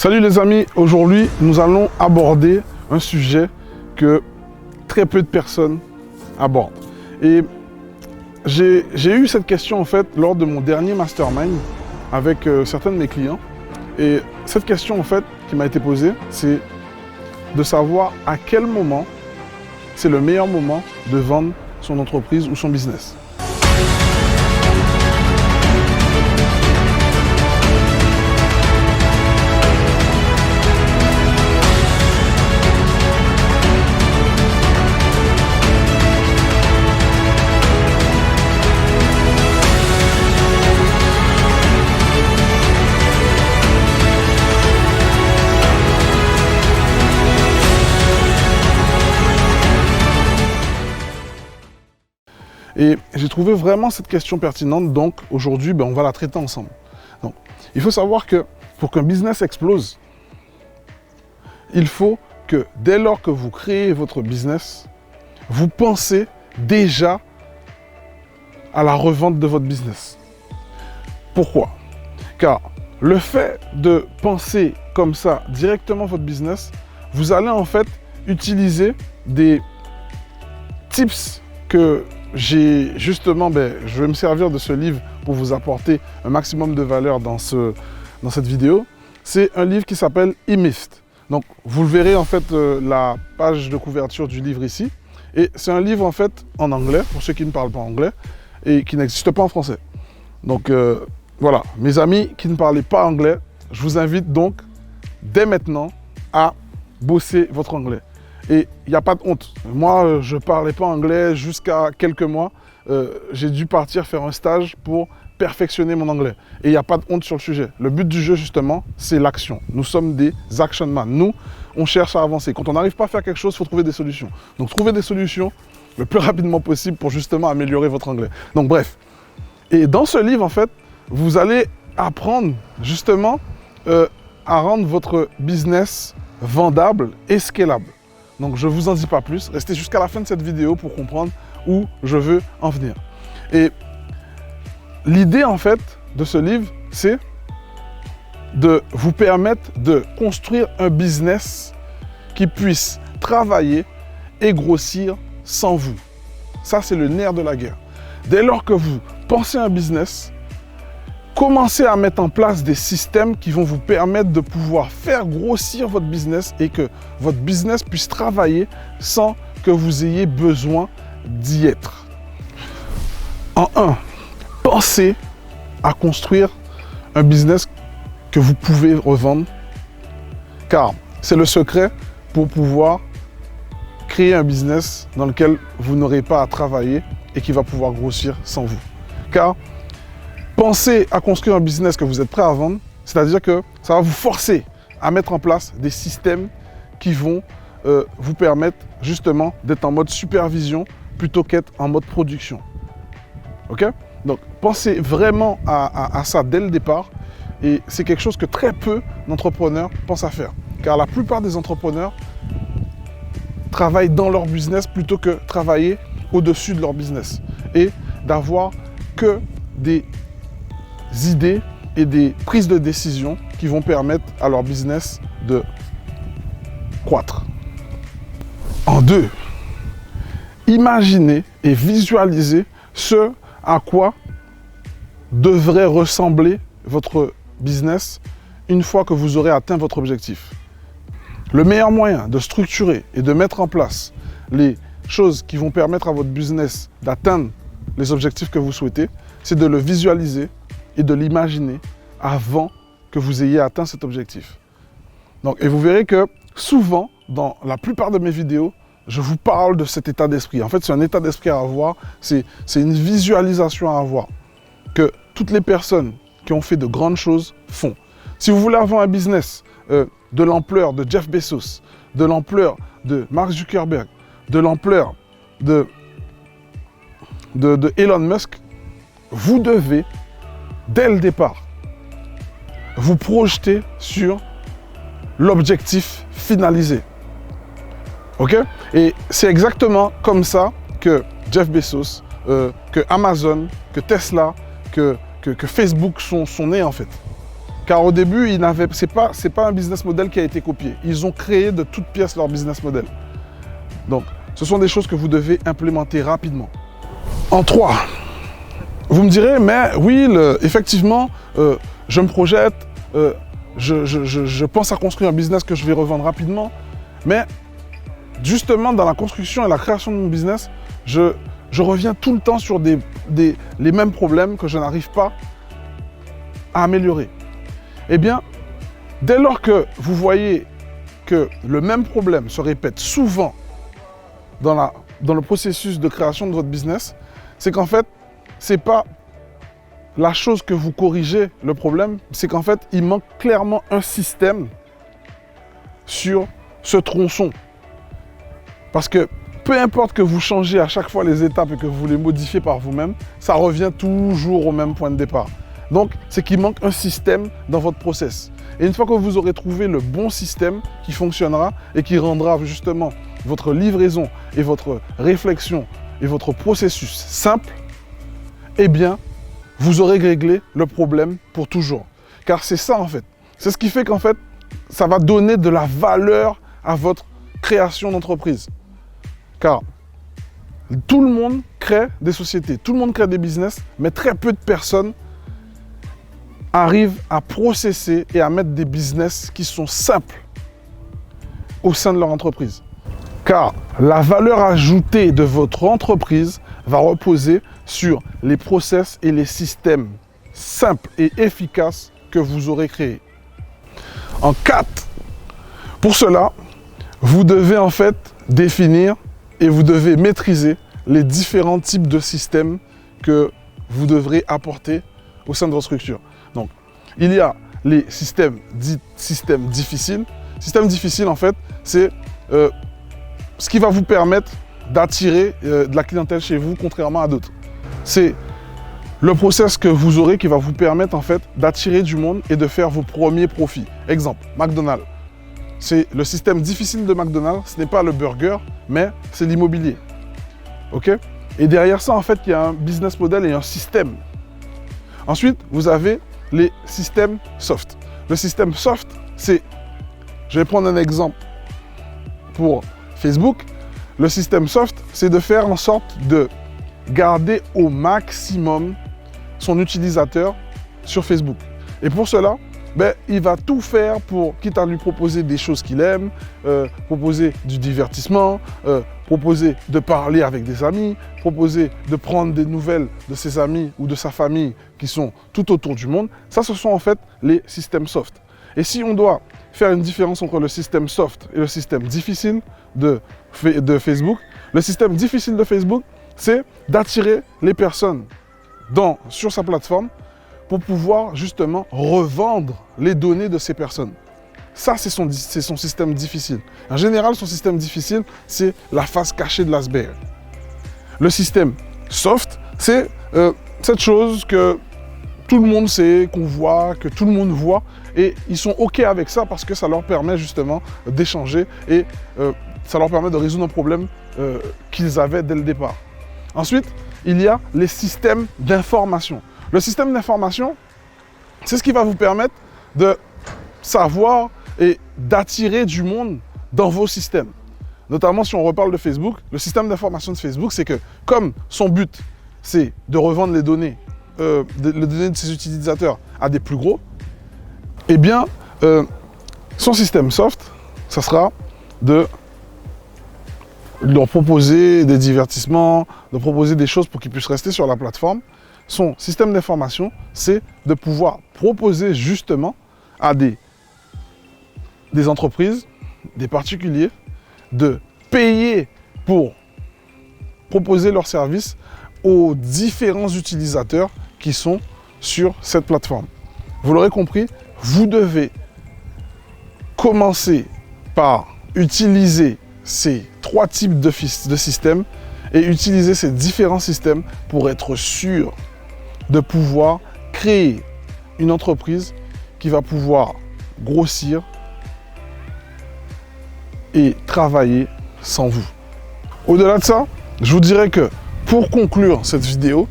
Salut les amis, aujourd'hui nous allons aborder un sujet que très peu de personnes abordent. Et j'ai eu cette question en fait lors de mon dernier mastermind avec certains de mes clients. Et cette question en fait qui m'a été posée, c'est de savoir à quel moment c'est le meilleur moment de vendre son entreprise ou son business. Et j'ai trouvé vraiment cette question pertinente, donc aujourd'hui, on va la traiter ensemble. Donc, il faut savoir que pour qu'un business explose, il faut que dès lors que vous créez votre business, vous pensez déjà à la revente de votre business. Pourquoi? Car le fait de penser comme ça directement votre business, vous allez en fait utiliser des tips que j'ai justement, je vais me servir de ce livre pour vous apporter un maximum de valeur dans cette vidéo. C'est un livre qui s'appelle E-Myth. Donc, vous le verrez en fait la page de couverture du livre ici. Et c'est un livre en fait en anglais, pour ceux qui ne parlent pas anglais, et qui n'existe pas en français. Donc, voilà, mes amis qui ne parlez pas anglais, je vous invite donc dès maintenant à bosser votre anglais. Et il n'y a pas de honte. Moi, je ne parlais pas anglais jusqu'à quelques mois. J'ai dû partir faire un stage pour perfectionner mon anglais. Et il n'y a pas de honte sur le sujet. Le but du jeu, justement, c'est l'action. Nous sommes des action man. Nous, on cherche à avancer. Quand on n'arrive pas à faire quelque chose, il faut trouver des solutions. Donc, trouvez des solutions le plus rapidement possible pour justement améliorer votre anglais. Donc, bref. Et dans ce livre, en fait, vous allez apprendre justement à rendre votre business vendable et scalable. Donc, je ne vous en dis pas plus. Restez jusqu'à la fin de cette vidéo pour comprendre où je veux en venir. Et l'idée, en fait, de ce livre, c'est de vous permettre de construire un business qui puisse travailler et grossir sans vous. Ça, c'est le nerf de la guerre. Dès lors que vous pensez à un business, commencez à mettre en place des systèmes qui vont vous permettre de pouvoir faire grossir votre business et que votre business puisse travailler sans que vous ayez besoin d'y être. En un, pensez à construire un business que vous pouvez revendre, car c'est le secret pour pouvoir créer un business dans lequel vous n'aurez pas à travailler et qui va pouvoir grossir sans vous. Car pensez à construire un business que vous êtes prêt à vendre, c'est-à-dire que ça va vous forcer à mettre en place des systèmes qui vont vous permettre justement d'être en mode supervision plutôt qu'être en mode production. Ok? Donc, pensez vraiment à ça dès le départ et c'est quelque chose que très peu d'entrepreneurs pensent à faire. Car la plupart des entrepreneurs travaillent dans leur business plutôt que travailler au-dessus de leur business et d'avoir que des idées et des prises de décision qui vont permettre à leur business de croître. En deux, imaginez et visualisez ce à quoi devrait ressembler votre business une fois que vous aurez atteint votre objectif. Le meilleur moyen de structurer et de mettre en place les choses qui vont permettre à votre business d'atteindre les objectifs que vous souhaitez, c'est de le visualiser et de l'imaginer avant que vous ayez atteint cet objectif. Donc, et vous verrez que souvent, dans la plupart de mes vidéos, je vous parle de cet état d'esprit. En fait, c'est un état d'esprit à avoir, c'est une visualisation à avoir que toutes les personnes qui ont fait de grandes choses font. Si vous voulez avoir un business de l'ampleur de Jeff Bezos, de l'ampleur de Mark Zuckerberg, de l'ampleur de Elon Musk, vous devez, dès le départ, vous projeter sur l'objectif finalisé. Ok? Et c'est exactement comme ça que Jeff Bezos, que Amazon, que Tesla, que Facebook sont nés en fait. Car au début, c'est pas un business model qui a été copié. Ils ont créé de toutes pièces leur business model. Donc, ce sont des choses que vous devez implémenter rapidement. En 3, vous me direz, mais oui, effectivement, je me projette, je pense à construire un business que je vais revendre rapidement, mais justement, dans la construction et la création de mon business, je reviens tout le temps sur les mêmes problèmes que je n'arrive pas à améliorer. Eh bien, dès lors que vous voyez que le même problème se répète souvent dans le processus de création de votre business, c'est qu'en fait, ce n'est pas la chose que vous corrigez le problème, c'est qu'en fait, il manque clairement un système sur ce tronçon. Parce que peu importe que vous changez à chaque fois les étapes et que vous les modifiez par vous-même, ça revient toujours au même point de départ. Donc, c'est qu'il manque un système dans votre process. Et une fois que vous aurez trouvé le bon système qui fonctionnera et qui rendra justement votre livraison et votre réflexion et votre processus simple, eh bien, vous aurez réglé le problème pour toujours. Car c'est ça en fait. C'est ce qui fait qu'en fait, ça va donner de la valeur à votre création d'entreprise. Car tout le monde crée des sociétés, tout le monde crée des business, mais très peu de personnes arrivent à processer et à mettre des business qui sont simples au sein de leur entreprise. Car la valeur ajoutée de votre entreprise va reposer sur les process et les systèmes simples et efficaces que vous aurez créés. En 4, pour cela, vous devez en fait définir et vous devez maîtriser les différents types de systèmes que vous devrez apporter au sein de votre structure. Donc, il y a les systèmes dits systèmes difficiles. Système difficile, en fait, c'est ce qui va vous permettre d'attirer de la clientèle chez vous, contrairement à d'autres. C'est le process que vous aurez qui va vous permettre, en fait, d'attirer du monde et de faire vos premiers profits. Exemple, McDonald's. C'est le système difficile de McDonald's, ce n'est pas le burger, mais c'est l'immobilier. OK? Et derrière ça, en fait, il y a un business model et un système. Ensuite, vous avez les systèmes soft. Le système soft, c'est, je vais prendre un exemple pour Facebook. Le système soft, c'est de faire en sorte de garder au maximum son utilisateur sur Facebook. Et pour cela, il va tout faire pour, quitte à lui proposer des choses qu'il aime, proposer du divertissement, proposer de parler avec des amis, proposer de prendre des nouvelles de ses amis ou de sa famille qui sont tout autour du monde. Ça, ce sont en fait les systèmes soft. Et si on doit faire une différence entre le système soft et le système difficile de Facebook, le système difficile de Facebook, c'est d'attirer les personnes sur sa plateforme pour pouvoir justement revendre les données de ces personnes. Ça, c'est son système difficile. En général, son système difficile, c'est la face cachée de l'iceberg. Le système soft, c'est cette chose que tout le monde sait, qu'on voit, que tout le monde voit, et ils sont OK avec ça parce que ça leur permet justement d'échanger et ça leur permet de résoudre un problème qu'ils avaient dès le départ. Ensuite, il y a les systèmes d'information. Le système d'information, c'est ce qui va vous permettre de savoir et d'attirer du monde dans vos systèmes. Notamment si on reparle de Facebook, le système d'information de Facebook, c'est que comme son but, c'est de revendre les données de ses utilisateurs à des plus gros, eh bien, son système soft, ça sera de leur proposer des divertissements, de proposer des choses pour qu'ils puissent rester sur la plateforme. Son système d'information, c'est de pouvoir proposer justement à des entreprises, des particuliers, de payer pour proposer leurs services aux différents utilisateurs qui sont sur cette plateforme. Vous l'aurez compris, vous devez commencer par utiliser ces 3 types de systèmes et utiliser ces différents systèmes pour être sûr de pouvoir créer une entreprise qui va pouvoir grossir et travailler sans vous. Au-delà de ça, je vous dirais que pour conclure cette vidéo,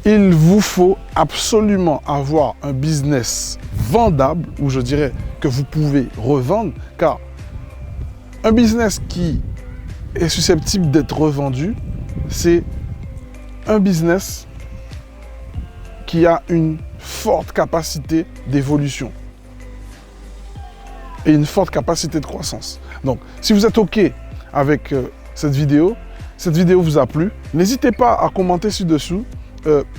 il vous faut absolument avoir un business vendable, ou je dirais que vous pouvez revendre, car un business qui est susceptible d'être revendu, c'est un business qui a une forte capacité d'évolution et une forte capacité de croissance. Donc, si vous êtes OK avec cette vidéo vous a plu, n'hésitez pas à commenter ci-dessous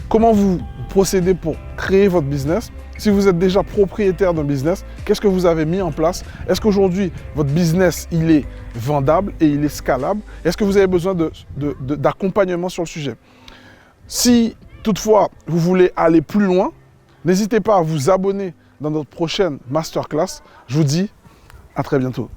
comment vous procédez pour créer votre business. Si vous êtes déjà propriétaire d'un business, qu'est-ce que vous avez mis en place? Est-ce qu'aujourd'hui, votre business, il est vendable et il est scalable? Est-ce que vous avez besoin d'accompagnement sur le sujet? Si toutefois, vous voulez aller plus loin, n'hésitez pas à vous abonner dans notre prochaine masterclass. Je vous dis à très bientôt.